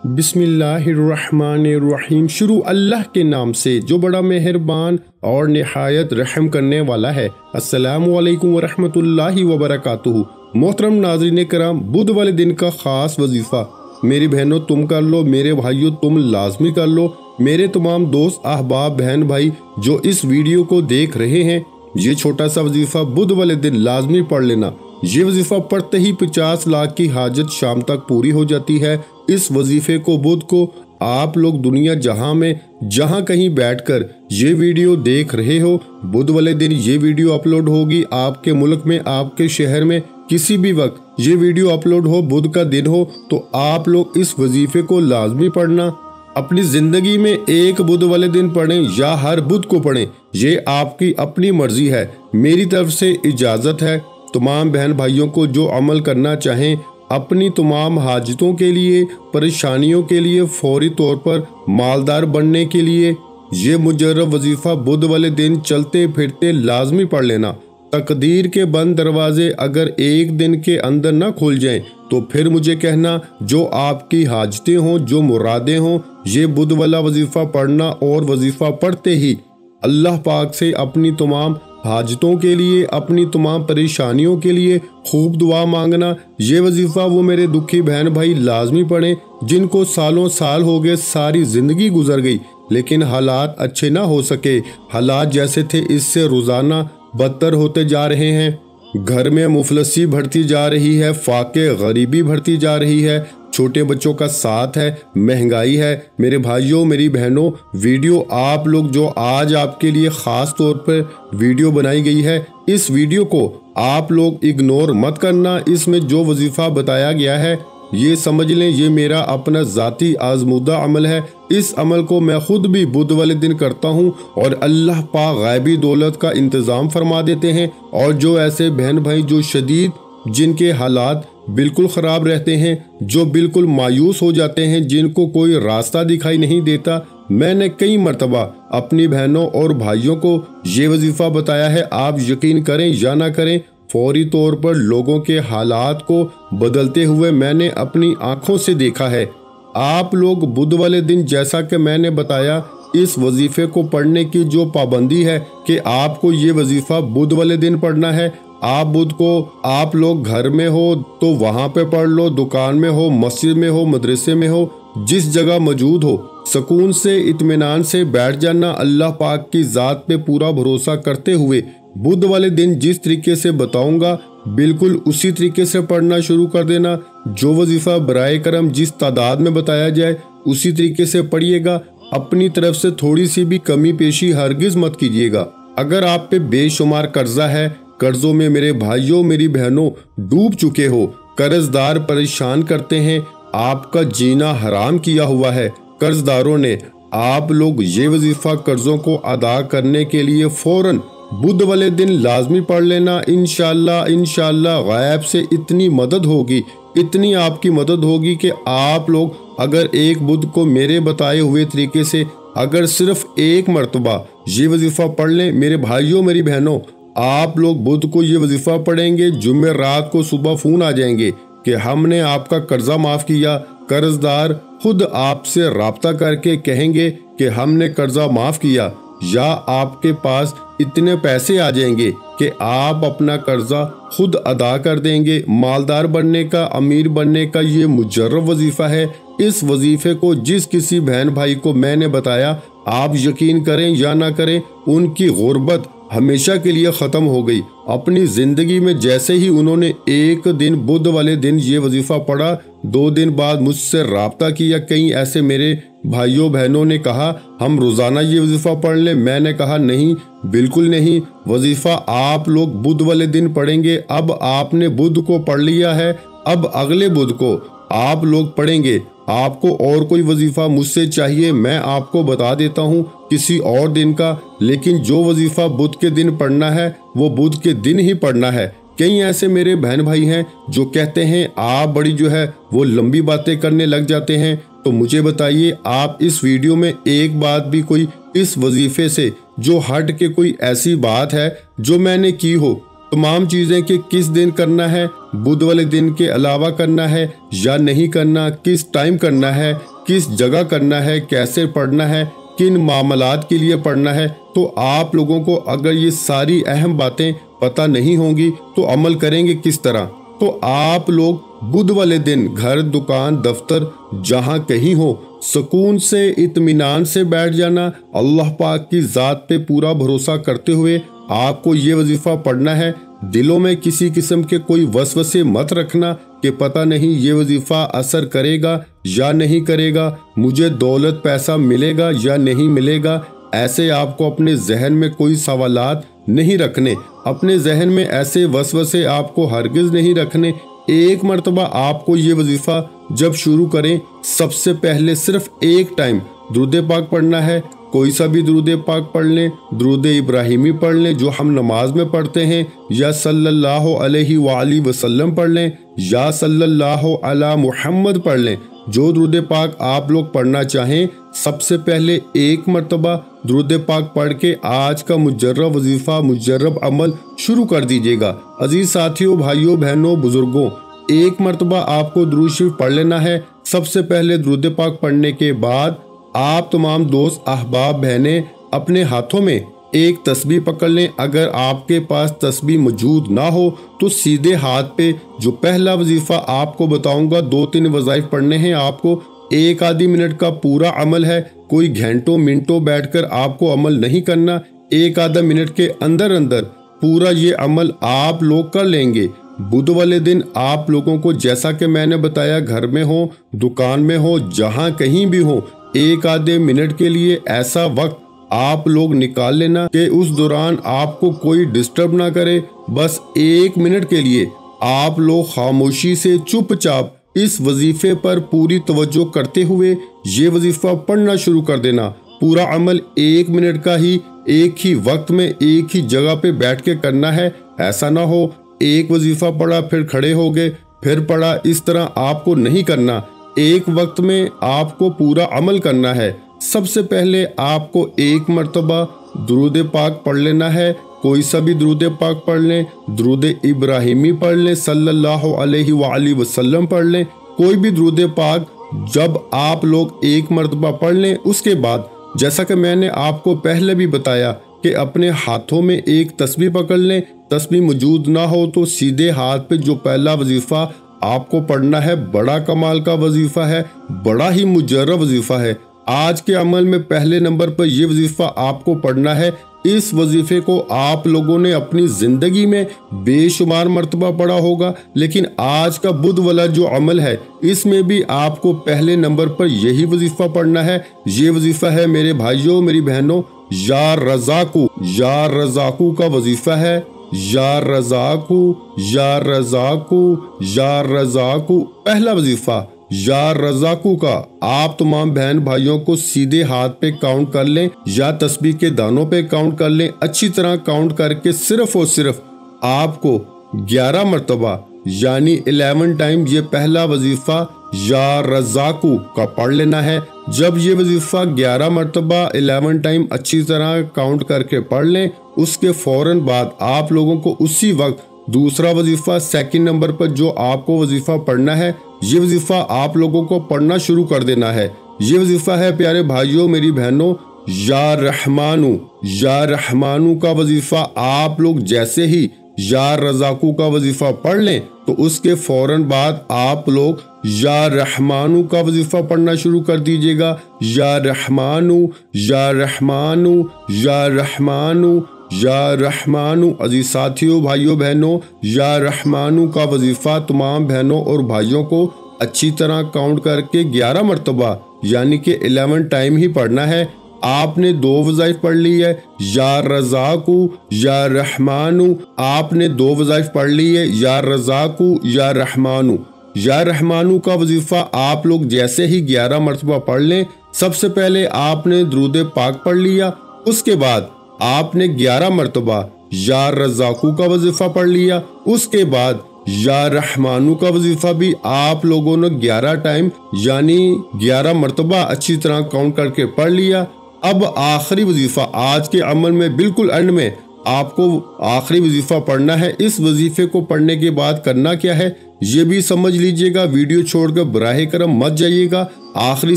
बिस्मिल्लाहिर्रहमानिर्रहीम। शुरू अल्लाह के नाम से जो बड़ा मेहरबान और निहायत रहम करने वाला है। अस्सलामु अलैकुम वरहमतुल्लाहि वबरकातुहू। मोहतरम नाज़रीन कराम, बुध वाले दिन का ख़ास वजीफ़ा मेरी बहनों तुम कर लो, मेरे भाइयों तुम लाजमी कर लो। मेरे तमाम दोस्त अहबाब बहन भाई जो इस वीडियो को देख रहे हैं, ये छोटा सा वजीफ़ा बुध वाले दिन लाजमी पढ़ लेना। ये वजीफ़ा पढ़ते ही 50 लाख की हाजत शाम तक पूरी हो जाती है। इस वजीफ़े को बुध को आप लोग दुनिया जहां में जहां कहीं बैठकर ये वीडियो देख रहे हो, बुध वाले दिन ये वीडियो अपलोड होगी। आपके मुल्क में, आपके शहर में किसी भी वक्त ये वीडियो अपलोड हो, बुध का दिन हो, तो आप लोग इस वजीफ़े को लाजमी पढ़ना। अपनी ज़िंदगी में एक बुध वाले दिन पढ़ें या हर बुध को पढ़ें, ये आपकी अपनी मर्जी है। मेरी तरफ से इजाज़त है। तमाम बहन भाइयों को जो अमल करना चाहें, अपनी तमाम हाजतों के लिए, परेशानियों के लिए, फौरी तौर पर मालदार बनने के लिए ये मुजर्रब वजीफ़ा बुध वाले दिन चलते फिरते लाजमी पढ़ लेना। तकदीर के बंद दरवाजे अगर एक दिन के अंदर ना खुल जाएं, तो फिर मुझे कहना जो आपकी हाजतें हों, जो मुरादें हों, ये बुध वाला वजीफ़ा पढ़ना और वजीफ़ा पढ़ते ही अल्लाह पाक से अपनी तमाम हाजतों के लिए, अपनी तमाम परेशानियों के लिए खूब दुआ मांगना। ये वजीफ़ा वो मेरे दुखी बहन भाई लाजमी पढ़ें जिनको सालों साल हो गए, सारी ज़िंदगी गुजर गई, लेकिन हालात अच्छे ना हो सके। हालात जैसे थे इससे रोज़ाना बदतर होते जा रहे हैं। घर में मुफलसी बढ़ती जा रही है, फाके गरीबी बढ़ती जा रही है, छोटे बच्चों का साथ है, महंगाई है। मेरे भाइयों, मेरी बहनों, वीडियो आप लोग जो आज आपके लिए ख़ास तौर पर वीडियो बनाई गई है, इस वीडियो को आप लोग इग्नोर मत करना। इसमें जो वजीफ़ा बताया गया है ये समझ लें ये मेरा अपना ज़ाती आजमूदा अमल है। इस अमल को मैं खुद भी बुध वाले दिन करता हूँ और अल्लाह पाक गायबी दौलत का इंतज़ाम फरमा देते हैं। और जो ऐसे बहन भाई जो शदीद, जिनके हालात बिल्कुल ख़राब रहते हैं, जो बिल्कुल मायूस हो जाते हैं, जिनको कोई रास्ता दिखाई नहीं देता, मैंने कई मरतबा अपनी बहनों और भाइयों को ये वजीफ़ा बताया है। आप यकीन करें या ना करें, फौरी तौर पर लोगों के हालात को बदलते हुए मैंने अपनी आंखों से देखा है। आप लोग बुध वाले दिन, जैसा कि मैंने बताया, इस वजीफ़े को पढ़ने की जो पाबंदी है कि आपको ये वजीफ़ा बुध वाले दिन पढ़ना है। आप बुध को आप लोग घर में हो तो वहाँ पे पढ़ लो, दुकान में हो, मस्जिद में हो, मदरसे में हो, जिस जगह मौजूद हो, सुकून से इत्मीनान से बैठ जाना। अल्लाह पाक की ज़ात पे पूरा भरोसा करते हुए बुध वाले दिन जिस तरीके से बताऊंगा बिल्कुल उसी तरीके से पढ़ना शुरू कर देना। जो वजीफ़ा बराए करम जिस तादाद में बताया जाए उसी तरीके से पढ़िएगा। अपनी तरफ से थोड़ी सी भी कमी पेशी हरगिज़ मत कीजिएगा। अगर आप पे बेशुमार कर्जा है, कर्जों में मेरे भाइयों मेरी बहनों डूब चुके हो, कर्जदार परेशान करते हैं, आपका जीना हराम किया हुआ है कर्जदारों ने, आप लोग ये वजीफ़ा कर्जों को अदा करने के लिए फ़ौरन बुध वाले दिन लाजमी पढ़ लेना। इंशाअल्लाह गायब से इतनी मदद होगी, इतनी आपकी मदद होगी कि आप लोग अगर एक बुध को मेरे बताए हुए तरीके से अगर सिर्फ एक मरतबा ये वजीफ़ा पढ़ लें, मेरे भाइयों मेरी बहनों, आप लोग बुध को ये वजीफ़ा पढ़ेंगे, जुम्मे रात को सुबह फ़ोन आ जाएंगे कि हमने आपका कर्जा माफ़ किया। कर्जदार खुद आपसे राब्ता करके कहेंगे कि हमने कर्जा माफ़ किया, या आपके पास इतने पैसे आ जाएंगे कि आप अपना कर्जा खुद अदा कर देंगे। मालदार बनने का, अमीर बनने का ये मुजर्रब वजीफ़ा है। इस वजीफ़े को जिस किसी बहन भाई को मैंने बताया, आप यकीन करें या ना करें, उनकी गुर्बत हमेशा के लिए ख़त्म हो गई। अपनी ज़िंदगी में जैसे ही उन्होंने एक दिन बुध वाले दिन ये वजीफ़ा पढ़ा, 2 दिन बाद मुझसे राब्ता किया। कई ऐसे मेरे भाइयों बहनों ने कहा हम रोज़ाना ये वजीफ़ा पढ़ लें। मैंने कहा नहीं, बिल्कुल नहीं। वजीफ़ा आप लोग बुध वाले दिन पढ़ेंगे। अब आपने बुध को पढ़ लिया है, अब अगले बुध को आप लोग पढ़ेंगे। आपको और कोई वजीफ़ा मुझसे चाहिए, मैं आपको बता देता हूँ किसी और दिन का, लेकिन जो वजीफ़ा बुध के दिन पढ़ना है वो बुध के दिन ही पढ़ना है। कई ऐसे मेरे बहन भाई हैं जो कहते हैं आप बड़ी जो है वो लंबी बातें करने लग जाते हैं। तो मुझे बताइए, आप इस वीडियो में एक बात भी कोई इस वजीफ़े से जो हट के कोई ऐसी बात है जो मैंने की हो, तमाम चीज़ें कि किस दिन करना है, बुध वाले दिन के अलावा करना है या नहीं करना, किस टाइम करना है, किस जगह करना है, कैसे पढ़ना है, किन मामलात के लिए पढ़ना है। तो आप लोगों को अगर ये सारी अहम बातें पता नहीं होंगी तो अमल करेंगे किस तरह। तो आप लोग बुध वाले दिन घर, दुकान, दफ्तर जहां कहीं हो, सुकून से, इत्मीनान से बैठ जाना। अल्लाह पाक की ज़ात पे पूरा भरोसा करते हुए आपको ये वजीफ़ा पढ़ना है। दिलों में किसी किस्म के कोई वसवसे मत रखना कि पता नहीं ये वजीफ़ा असर करेगा या नहीं करेगा, मुझे दौलत पैसा मिलेगा या नहीं मिलेगा। ऐसे आपको अपने जहन में कोई सवालात नहीं रखने, अपने जहन में ऐसे वसवसे आपको हरगिज़ नहीं रखने। एक मर्तबा आपको ये वजीफ़ा जब शुरू करें, सबसे पहले सिर्फ एक टाइम दुरूद पाक पढ़ना है। कोई सा भी दुरूद पाक पढ़ लें, दुरूद इब्राहिमी पढ़ लें जो हम नमाज में पढ़ते हैं, या सल्लल्लाहु अलैहि वसल्लम पढ़ लें, या सल्लल्लाहु अला मुहम्मद पढ़ लें। जो दुरूद पाक आप लोग पढ़ना चाहें, सबसे पहले एक मर्तबा दुरूद पाक पढ़ के आज का मुजर्रब वजीफ़ा, मुजर्रब अमल शुरू कर दीजिएगा। अजीज साथियों, भाइयों, बहनों, बुजुर्गों, एक मर्तबा आपको दुरूद शरीफ पढ़ लेना है। सबसे पहले दुरूद पाक पढ़ने के बाद आप तमाम दोस्त, अहबाब, बहनें अपने हाथों में एक तस्बीह पकड़ लें। अगर आपके पास तस्बीह मौजूद ना हो तो सीधे हाथ पे जो पहला वजीफ़ा आपको बताऊंगा, 2-3 वज़ाइफ पढ़ने हैं आपको। 1 आधी मिनट का पूरा अमल है, कोई घंटों मिनटों बैठकर आपको अमल नहीं करना। 1 आधा मिनट के अंदर अंदर पूरा ये अमल आप लोग कर लेंगे। बुध वाले दिन आप लोगों को, जैसा कि मैंने बताया, घर में हो, दुकान में हो, जहां कहीं भी हो, 1 आधे मिनट के लिए ऐसा वक्त आप लोग निकाल लेना कि उस दौरान आपको कोई डिस्टर्ब ना करे। बस 1 मिनट के लिए आप लोग खामोशी से चुपचाप इस वजीफे पर पूरी तवज्जो करते हुए ये वजीफा पढ़ना शुरू कर देना। पूरा अमल 1 मिनट का ही, एक ही वक्त में, एक ही जगह पे बैठ के करना है। ऐसा ना हो एक वजीफा पढ़ा फिर खड़े हो गए फिर पढ़ा, इस तरह आपको नहीं करना। एक वक्त में आपको पूरा अमल करना है। सबसे पहले आपको एक मर्तबा दुरूद पाक पढ़ लेना है। कोई सा भी दुरूद पाक पढ़ लें, दुरूद इब्राहिमी पढ़ लें, सल्लल्लाहु अलैहि वसल्लम पढ़ लें, कोई भी दुरूद पाक जब आप लोग एक मर्तबा पढ़ लें, उसके बाद जैसा कि मैंने आपको पहले भी बताया कि अपने हाथों में एक तस्बीह पकड़ लें। तस्बीह मौजूद ना हो तो सीधे हाथ पे जो पहला वजीफा आपको पढ़ना है, बड़ा कमाल का वजीफा है, बड़ा ही मुजर्रब वजीफा है। आज के अमल में पहले नंबर पर यह वजीफा आपको पढ़ना है। इस वजीफे को आप लोगों ने अपनी जिंदगी में बेशुमार मर्तबा पढ़ा होगा, लेकिन आज का बुध वाला जो अमल है इसमें भी आपको पहले नंबर पर यही वजीफा पढ़ना है। ये वजीफा है मेरे भाइयों, मेरी बहनों, या रज़ाकू, या रज़ाकू का वजीफा है। या रज़ाकू, या रज़ाकू, या रज़ाकू, पहला वजीफा या रज़ाकू का। आप तमाम बहन भाइयों को सीधे हाथ पे काउंट कर लें या तस्बीह के दानों पे काउंट कर लें। अच्छी तरह काउंट करके सिर्फ और सिर्फ आपको 11 मरतबा यानी 11 टाइम ये पहला वजीफा या रज़ाकू का पढ़ लेना है। जब ये वजीफा 11 मरतबा 11 टाइम अच्छी तरह काउंट करके पढ़ लें, उसके फौरन बाद आप लोगों को उसी वक्त दूसरा वजीफा, सेकंड नंबर पर जो आपको वजीफा पढ़ना है, ये वजीफा आप लोगों को पढ़ना शुरू कर देना है। ये वजीफा है प्यारे भाइयों, मेरी बहनों, या रहमानू। या रहमानू का वजीफा आप लोग जैसे ही या रज़ाकू का वजीफा पढ़ लें तो उसके फौरन बाद आप लोग या रहमानू का वजीफा पढ़ना शुरू कर दीजिएगा। या रहमानू, या रहमानू, या रहमानू, या रहमानू। अजीज साथियों, भाइयों, बहनों, या रहमानू का वजीफा तमाम बहनों और भाइयों को अच्छी तरह काउंट करके 11 मरतबा यानी कि 11 टाइम ही पढ़ना है। आपने 2 वज़ाइफ पढ़ ली है, या रज़ाकू, या रहमानू। आपने 2 वज़ाइफ पढ़ ली है, या रज़ाकू, या रहमानू। या रहमानू का वजीफा आप लोग जैसे ही 11 मरतबा पढ़ लें, सबसे पहले आपने दुरूद पाक पढ़ लिया, उसके बाद आपने 11 मरतबा या रज़ाकू का वजीफा पढ़ लिया, उसके बाद या रहमानू का वजीफा भी आप लोगों ने 11 टाइम यानी 11 मरतबा अच्छी तरह काउंट करके पढ़ लिया। अब आखिरी वजीफा आज के अमल में बिल्कुल एंड में आपको आखिरी वजीफा पढ़ना है। इस वजीफे को पढ़ने के बाद करना क्या है ये भी समझ लीजिएगा। वीडियो छोड़कर बराहे करम मत जाइएगा। आखिरी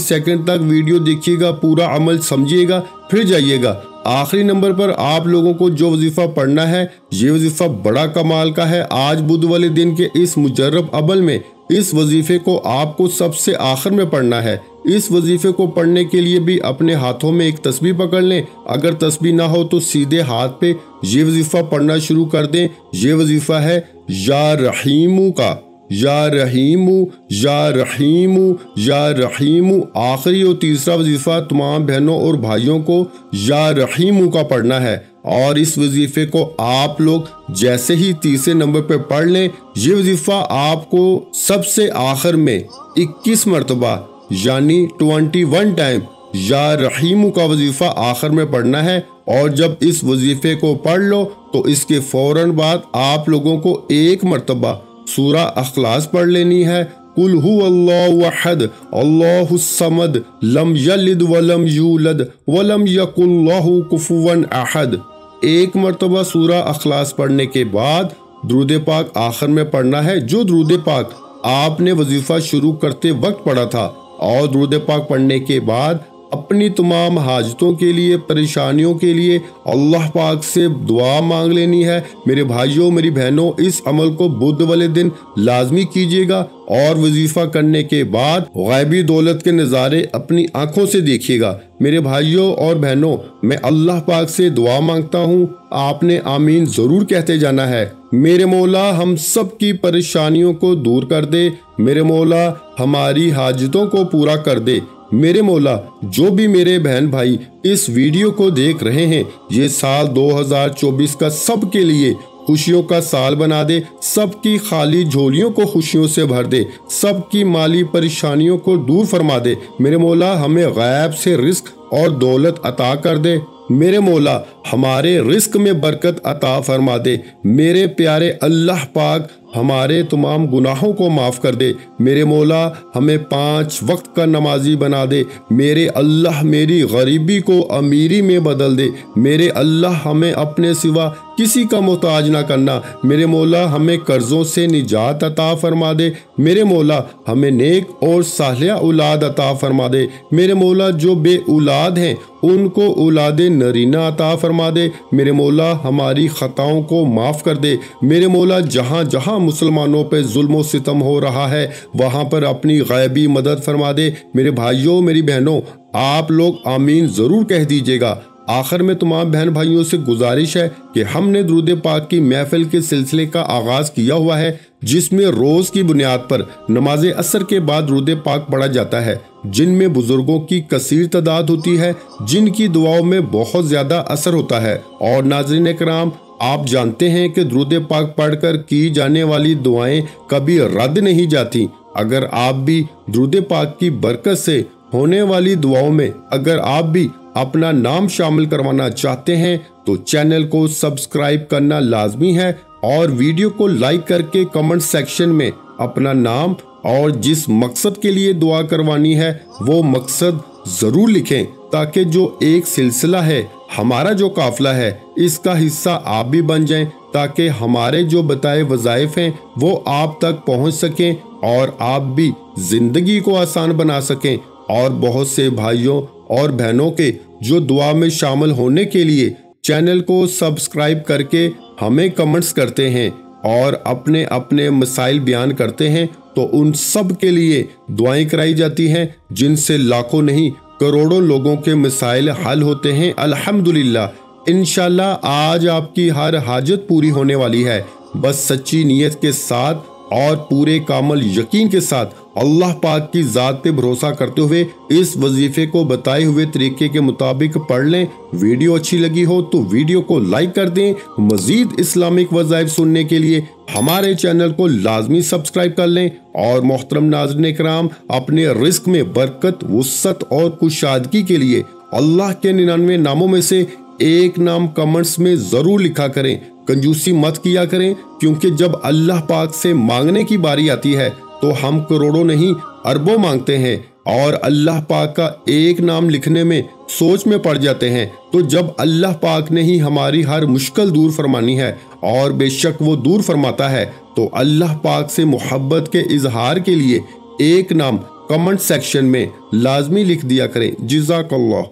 सेकंड तक वीडियो देखिएगा, पूरा अमल समझिएगा, फिर जाइएगा। आखिरी नंबर पर आप लोगों को जो वजीफा पढ़ना है, ये वजीफा बड़ा कमाल का है। आज बुध वाले दिन के इस मुजर्रब अमल में इस वजीफे को आपको सबसे आखिर में पढ़ना है। इस वजीफे को पढ़ने के लिए भी अपने हाथों में एक तस्बीह पकड़ लें। अगर तस्बीह ना हो तो सीधे हाथ पे ये वजीफा पढ़ना शुरू कर दें। ये वजीफा है या रहीमू का, या रहीमू, या रहीमू, या रहीमू। आखिरी और तीसरा वजीफा तमाम बहनों और भाइयों को या रहीमू का पढ़ना है। और इस वजीफे को आप लोग जैसे ही तीसरे नंबर पे पढ़ लें, ये वजीफा आपको सबसे आखिर में 21 मरतबा यानी 21 टाइम या रहीमू का वजीफा आखिर में पढ़ना है। और जब इस वजीफे को पढ़ लो तो इसके फौरन बाद आप लोगों को एक मरतबा सूरा अखलास पढ़ लेनी है। कुल हुवल्लाहु अहद अल्लाहुस समद लम यलिद वलम यूलद वलम यकुल लहू कुफुवन अहद। एक मरतबा सूरा अखलास पढ़ने के बाद दुरूद पाक आखिर में पढ़ना है, जो दुरूद पाक आपने वजीफा शुरू करते वक्त पढ़ा था। और दुरूद पाक पढ़ने के बाद अपनी तमाम हाजतों के लिए, परेशानियों के लिए अल्लाह पाक से दुआ मांग लेनी है। मेरे भाइयों, मेरी बहनों, इस अमल को बुध वाले दिन लाजमी कीजिएगा। और वजीफा करने के बाद गैबी दौलत के नज़ारे अपनी आंखों से देखिएगा। मेरे भाइयों और बहनों, मैं अल्लाह पाक से दुआ मांगता हूँ, आपने आमीन जरूर कहते जाना है। मेरे मौला हम सब की परेशानियों को दूर कर दे। मेरे मौला हमारी हाजतों को पूरा कर दे। मेरे मौला जो भी मेरे बहन भाई इस वीडियो को देख रहे हैं, ये साल 2024 का सबके लिए खुशियों का साल बना दे। सबकी खाली झोलियों को खुशियों से भर दे। सबकी माली परेशानियों को दूर फरमा दे। मेरे मौला हमें गैब से रिस्क और दौलत अता कर दे। मेरे मौला हमारे रिस्क में बरकत अता फरमा दे। मेरे प्यारे अल्लाह पाक हमारे तमाम गुनाहों को माफ़ कर दे। मेरे मौला हमें 5 वक्त का नमाजी बना दे। मेरे अल्लाह मेरी गरीबी को अमीरी में बदल दे। मेरे अल्लाह हमें अपने सिवा किसी का मोहताज ना करना। मेरे मौला हमें कर्जों से निजात अता फरमा दे। मेरे मौला हमें नेक और सालिया औलाद अता फरमा दे। मेरे मौला जो बे औलाद हैं उनको औलाद नरीना अता फरमा दे। मेरे मौला हमारी खताओं को माफ़ कर दे। मेरे मौला जहाँ जहाँ मुसलमानों पे जुल्म सितम हो रहा है वहाँ पर अपनी गैबी मदद फरमा दे। मेरे भाइयों, मेरी बहनों, आप लोग आमीन ज़रूर कह दीजिएगा। आखिर में तमाम बहन भाइयों से गुजारिश है कि हमने दुरूद पाक की महफिल के सिलसिले का आगाज़ किया हुआ है, जिसमें रोज़ की बुनियाद पर नमाज असर के बाद दुरूद पाक पढ़ा जाता है, जिनमें बुजुर्गों की कसीर तादाद होती है, जिनकी दुआओं में बहुत ज़्यादा असर होता है। और नाज़रीन कराम, आप जानते हैं कि दुरूद पाक पढ़कर की जाने वाली दुआएं कभी रद्द नहीं जाती। अगर आप भी दुरूद पाक की बरकत से होने वाली दुआओं में अगर आप भी अपना नाम शामिल करवाना चाहते हैं तो चैनल को सब्सक्राइब करना लाजमी है। और वीडियो को लाइक करके कमेंट सेक्शन में अपना नाम और जिस मकसद के लिए दुआ करवानी है वो मकसद ज़रूर लिखें, ताकि जो एक सिलसिला है, हमारा जो काफिला है, इसका हिस्सा आप भी बन जाएं, ताकि हमारे जो बताए वज़ाइफ हैं वो आप तक पहुंच सकें और आप भी ज़िंदगी को आसान बना सकें। और बहुत से भाइयों और बहनों के जो दुआ में शामिल होने के लिए चैनल को सब्सक्राइब करके हमें कमेंट्स करते हैं और अपने अपने मसाइल बयान करते हैं, तो उन सब के लिए दुआएं कराई जाती हैं, जिनसे लाखों नहीं करोड़ों लोगों के मसाइल हल होते हैं। अल्हम्दुलिल्लाह। इंशाल्लाह आज आपकी हर हाजत पूरी होने वाली है। बस सच्ची नीयत के साथ और पूरे कामल यकीन के साथ अल्लाह पाक की ज़ात पे भरोसा करते हुए इस वजीफे को बताए हुए तरीके के मुताबिक पढ़ लें। वीडियो अच्छी लगी हो तो वीडियो को लाइक कर दें। मजीद इस्लामिक वज़ाइफ सुनने के लिए हमारे चैनल को लाजमी सब्सक्राइब कर लें। और मोहतरम नाज़रीन कराम, अपने रिस्क में बरकत, वुसअत और कुशादगी के लिए अल्लाह के 99 नामों में से एक नाम कमेंट्स में ज़रूर लिखा करें। कंजूसी मत किया करें, क्योंकि जब अल्लाह पाक से मांगने की बारी आती है तो हम करोड़ों नहीं अरबों मांगते हैं और अल्लाह पाक का एक नाम लिखने में सोच में पड़ जाते हैं। तो जब अल्लाह पाक ने ही हमारी हर मुश्किल दूर फरमानी है, और बेशक वो दूर फरमाता है, तो अल्लाह पाक से मोहब्बत के इजहार के लिए एक नाम कमेंट सेक्शन में लाजमी लिख दिया करें। जज़ाकल्लाह।